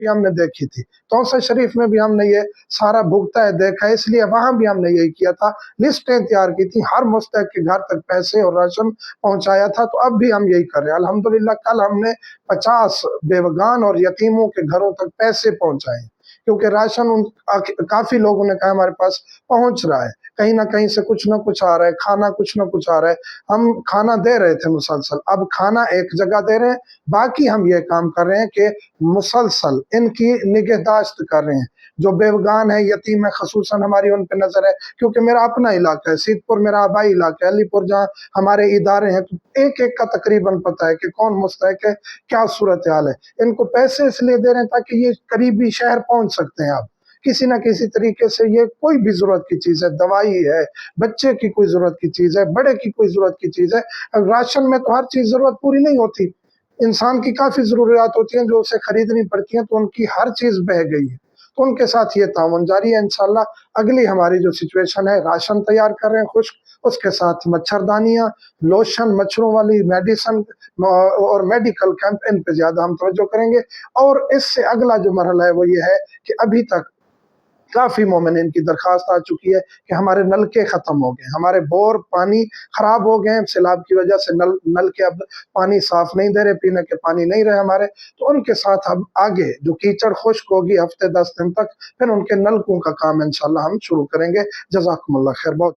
भी हमने देखी थी, तौसा शरीफ में भी हमने ये सारा भुगता है देखा है, इसलिए वहां भी हमने यही किया था, लिस्टें तैयार की थी, हर मुस्तहक के घर तक पैसे और राशन पहुंचाया था। तो अब भी हम यही कर रहे हैं। अल्हम्दुलिल्लाह कल हमने 50 बेवगान और यतीमों के घरों तक पैसे पहुंचाए, क्योंकि राशन काफी लोगों ने कहा हमारे पास पहुंच रहा है, कहीं ना कहीं से कुछ ना कुछ आ रहा है, खाना कुछ ना कुछ आ रहा है। हम खाना दे रहे थे मुसलसल, अब खाना एक जगह दे रहे हैं, बाकी हम ये काम कर रहे हैं कि मुसलसल इनकी निगहदाश्त कर रहे हैं। जो बेवगान है, यतीम है, खसूसन हमारी उन पर नजर है, क्योंकि मेरा अपना इलाका है, सीतपुर मेरा आबाई इलाका है, अलीपुर जहाँ हमारे इदारे हैं, तो एक एक का तकरीबन पता है कि कौन मुस्तहक है, क्या सूरत हाल है। इनको पैसे इसलिए दे रहे हैं ताकि ये करीबी शहर पहुंच सकते हैं। आप किसी ना किसी तरीके से, ये कोई भी जरूरत की चीज है, दवाई है, बच्चे की कोई जरूरत की चीज है, बड़े की कोई जरूरत की चीज है। राशन में तो हर चीज जरूरत पूरी नहीं होती, इंसान की काफी जरूरियात होती हैं जो उसे खरीदनी पड़ती हैं, तो उनकी हर चीज बह गई है। तो उनके साथ ये ताउन जारी है। इंशाल्लाह अगली हमारी जो सिचुएशन है, राशन तैयार कर रहे हैं खुश्क, उसके साथ मच्छरदानियां, लोशन, मच्छरों वाली मेडिसिन और मेडिकल कैंप, इन पे ज्यादा हम तवज्जो करेंगे। और इससे अगला जो मरहला है वो ये है कि अभी तक काफी मोमिनीन की दरखास्त आ चुकी है कि हमारे नलके खत्म हो गए, हमारे बोर पानी खराब हो गए, सैलाब की वजह से नल के अब पानी साफ नहीं दे रहे, पीने के पानी नहीं रहे हमारे। तो उनके साथ अब आगे जो कीचड़ खुश्क होगी हफ्ते 10 दिन तक, फिर उनके नलकों का काम इंशाल्लाह हम शुरू करेंगे। जज़ाकुमुल्लाह खैर। बहुत